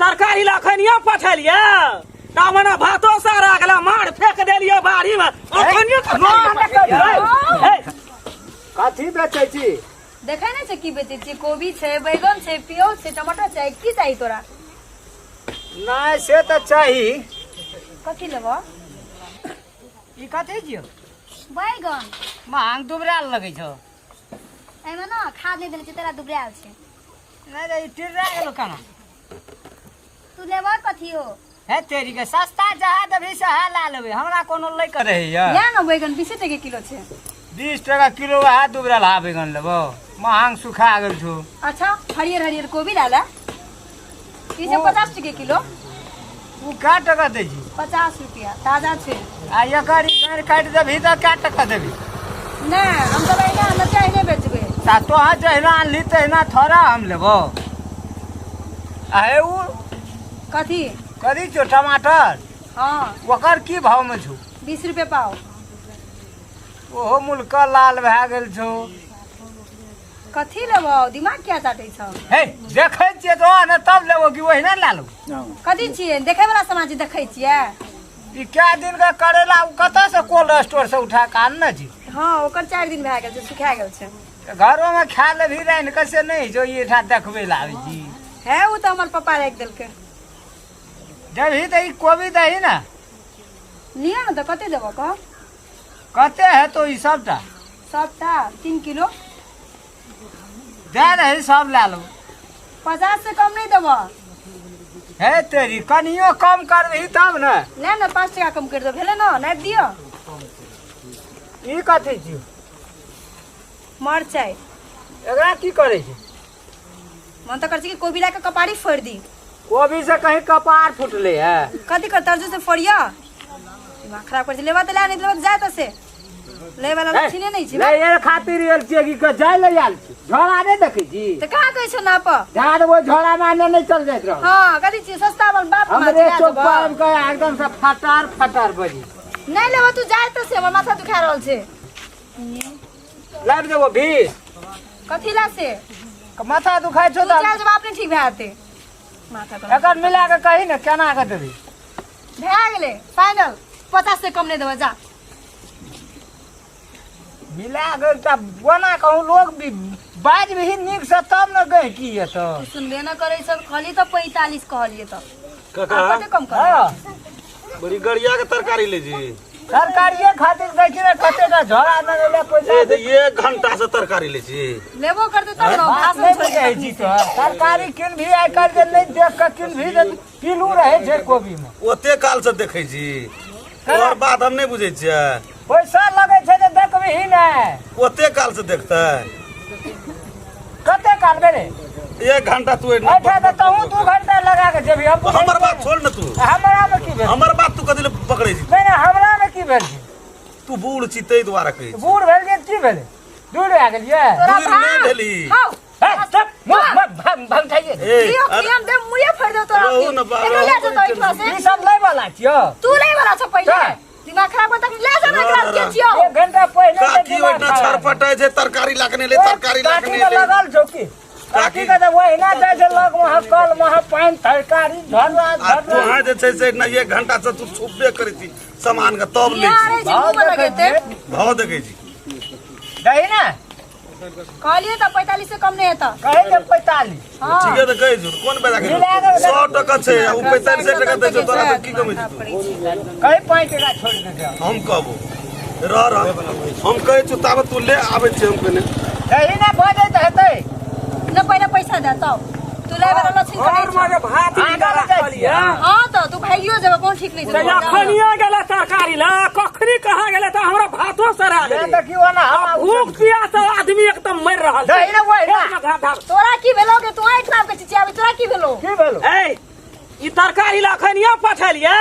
तरकारी लखनिया पठलिए तामना भातो सारा गला मार फेंक देलिए बाड़ी में अखनिया कथी बेचै छी देखै नै छै की बेचै छी कोबी छै बैगन छै प्याज छै टमाटर छै की चाहिए तोरा नहीं से तो चाहिए कथी लेबो ई कथी छियो बैगन महंग दुबराल लगै छौ एमे ना खाद नै देले छै तेरा दुबराल छै नहीं रे ई टिर्रा गेलो काना तू लेबो कथी हो हे तेरी के सस्ता जहा दभी से हा ला लेबे हमरा कोनो लै कर रहे या ले ना बैगन 20 टके किलो छै 20 टका किलो हा दुबराल हा बैगन लेबो महंग सुखा गेल छौ अच्छा हरियर हरियर कोबी डाला ई छै 50 टके किलो तू का टका दे छी 50 रुपया ताजा छै आ एकर ई गाड़ काट देबही त का टका देबी नै हम तो बैगन न चाहिए बेचबे ता तो हा जहिना आनली तहिना थोड़ा हम लेबो आहे उ कथी कथी छौ टमाटर हां ओकर की भाव में छौ 20 रुपया पाव ओहो मुल्का लाल भए गेल छौ कथी लेबो दिमाग क्या चाटै छ हे देखै छियै तो न तब लेबो कि ओहिना ला लो कथी छियै देखै वाला सामान छै देखै छियै ई क्या दिन का करेला उ कतऽ से कोल्ड स्टोर से उठा के आनने छी हां ओकर 4 दिन भए गेल छै सुखा गेल छै घरों में खा ले भी रहन कैसे नहीं जो ये ठा देखबे लावे जी है उ त हमर पापा राख देलकै जब ही त ई कोबी दही ना लिया न त कते देबो कह कते है तो ई सबटा सबटा 3 किलो दे रही सब ला लो 50 से कम नहीं देबो हे तेरी कनियो कम करबही तब न ले न 5 टका कम कर दो भेले न नाप दियो ई कथी छी मरचाई एकरा की करे छी मन त कर छी कि कोबी ला के कपाड़ी फोड़ दी कोबी से कहीं कपार फुटले है कथी कर तरजू से फोड़िया दिमाग खराब कर लेबा त ला नहीं लेबा जाय त से ले वाला लक्षणे नहीं छी ले ये खातिर एल छी कि जाय ले आल छी झोड़ा नहीं देखै छी त का कहै छ नाप झाड़ वो झोड़ा माने नहीं चल जात रहो हां कथी छी सस्ता बन बाप हमरे चौक पर के एकदम से फटार फटार बजी नहीं लेबा तू जाय त से हमर माथा दुखा रहल छे लाइव देबो भी कथी ला से माथा दुखाय छौ तू त चल जब अपने ठीक भए आते माथा कर एकर मिला के कही न केना के देबी भए गेले फाइनल 50 से कम नहीं देबा जा मिला गल त बना कहूं लोग भी बाज भी निक से तब न गए की ये तो तू सुनबे न करे सब खाली तो 45 कहलिए तो काका कते कम कर हां बड़ी गड़िया के तरकारी ले जी सरकारिए खातिर देखी न कते का झोड़ा न ले पैसा ए 1 घंटा से तरकारी ले जी लेबो करते तब न बात नहीं बुझे जी तो सरकारी किन भी आइ कर के नहीं देख के किन भी किलो रहे छे कोबी में ओते काल से देखै छी और बात हम नहीं बुझै छियै पैसा लगे छे जे देखबी ही नहीं ओते काल से देखतै कते काल बेरे 1 घंटा तू अच्छा तो तू 2 घंटा लगा के जेबी हम हमर बात छोड़ न तू हमरा में की भेल हमर बात तू कथि ले पकड़ै छी नहीं हमरा में की भेल तू बूढ़ छी तै द्वारा कहै छी बूढ़ भेल के की भेल दूर आ गेलिए दूर नहीं भेली हां भंग खाइए दियो कियम दे मुए फोड़ दे तोरा रहू न बा, एकरा ले जा तो इठवा से ई सब ले वाला छियो तू ले वाला छ पहिले चल। दिमाग खराब कर तक ले जा ना एकरा के छियो 1 घंटा पहले काकी ओइना छरपटाय छै तरकारी लाकने ले तरकारी लाकने ले लगल छौ की काकी का जब वही ना जाय छै लग वहां कल वहां पानी तरकारी झरना आ तू हां जे छै से न 1 घंटा से तू छुपबे करै छी सामान के तब ले यार छी जी मुंह लगेते भाव देखै छी दही ना कहलिए त 45 से कम नहीं है त कहे जे 45 हां ठीक है तो कहै छी कोन पैदा के 100 टका छै आ 45 टका दै छै तोरा त की कमै छी तू कहे 5 टका छोड़ दे दे हम कहबो रह हम कहै छी ताबे तू ले आबै छी हम कने दही ना भजे त हेतै न पहिले पैसा दे तब तू ले वाला लछिन और मारे भात आगा रखलिए हां त तू भागियो जेबे कोन ठीक नहीं या खनिया गेला तरकारी ला कखनी कहां गेला त हमरा भातो सरा ये गेलै त की होना हम भूख पियास से आदमी एकदम मर रहल दही ना वही ना तोरा की भेलो के तू आइ नाम के चिचिया तोरा की भेलो की भेलो ए ई तरकारी ला खनिया पठलिए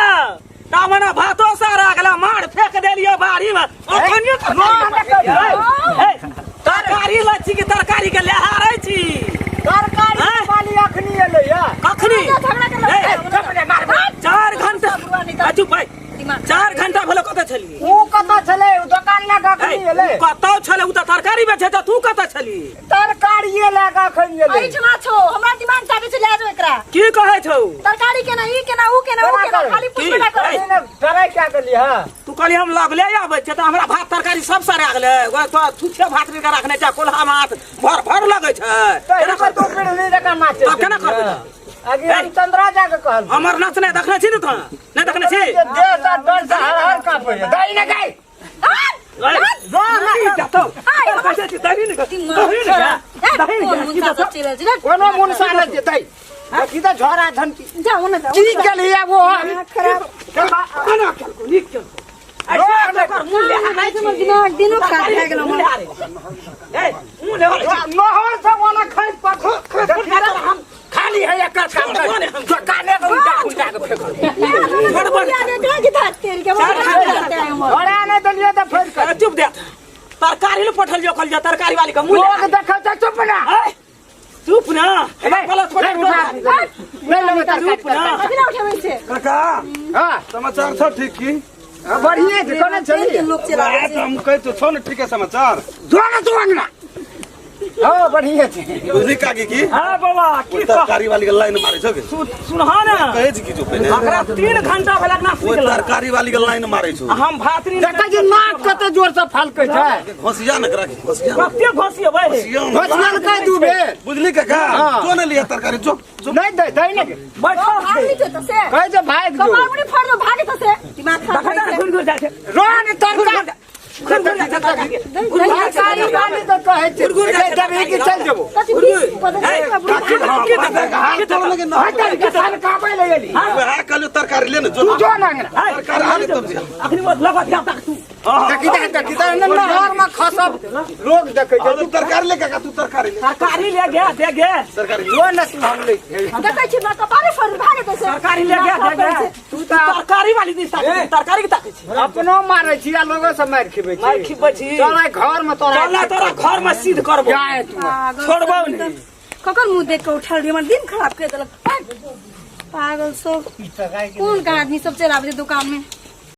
तामना भातो सारा गला मार फेंक देलिए बाड़ी में अखनिया तरकारी लच्छी की तरकारी के लेहारै छी तरकारी वाली अखनी एले या कखनी झगड़ा के मार 4 घंटा अचु भाई 4 घंटा भलो कत छली ऊ कत छले दुकान ला अखनी एले कत छले उ त तरकारी बेचे त तू कत छली तरकारी ला अखनी एले आई छमा छो हमरा दिमाग चाटे से ले जो एकरा की की कहे छौ तरकारी केना ई केना ऊ केना ऊ केना खाली पूछबे ना करे ट्राई क्या कर लिया तू कहली हम लगले आबै छै त हमरा भात तरकारी सब सारे गेलै तो छुछे भात के रखने छै कोल्हा माछ भर भर लगे छै तेरा पर तो पेड़ नहीं रखा माछ अब केना करबे आगे हम चंद्रा जाके कहल अमरनाथ ने देखने छी न त नहीं देखने छी देह सा डर सा हर हर कापे दाई ना गाय नहीं जातो कैसे छी दही नहीं कोनो मुनसा न देतै किदा झोरा धनकी जाओ ना की के लिए वो खराब खाना को निक चल ऐसे कर मुंह ले नहीं समझ दिमाग दिनो खराब हो गेलो मन ए मुंह ले न हो सब वाला खाई पखो हम खाली है एक काम जो काने को उल्टा के फेंक झोरा ने दलिए तो फेर कर चुप दे तरकारी ले पठल जो कल जा तरकारी वाली का मुंह लोग देखो तो चुप ना चुप ना गलत नहीं लगे तरकारी काका हां समाचार छ ठीक की बढ़िया है कोना चली लोग चला हम कह तो छ न ठीक है समाचार जोना तो अंगना हां बढ़िया है बुझली काकी की हां बाबा की तरकारी वाली के लाइन मारे छ के सुनहा ना कहे छी की जो पहले अकरा 3 घंटा भला ना वो तरकारी वाली के लाइन मारे छ हम भातरी देखा जी नाक कते जोर से फालकै छै घोसिया न करा के घोसिया कते घोसी है भसमान का दूबे बुझली काका जो न लिया तरकारी जो नहीं दे दे नहीं बैठो कह जे भाग जो घुर जाते रोन तरकारी तरकारी वाली तो कहे छै जब एक चल जबो काबे ले गेली हां कल तरकारी ले न जो जो नांगना तरकारी ले तब अखनी मत लगा दिया तक तू किदा नहर में खसब लोग देखे छै तू तरकारी ले काका तू तरकारी ले तरकारी ले गया दे गया तरकारी जो न हम ले तरकारी ले गया दे गया तू तरकारी वाली दी तरकारी की ताके छी अपनो मारे छी आ लोगो से मार खिबै छी मार खिबै छी चला घर में तोरा चला तोरा घर में सीध करबो जाए तू छोड़बो नहीं ककर मुंह देख के उठल हमर दिन खराब कर देलक पागल सब कौन का आदमी सब चलाबे दुकान में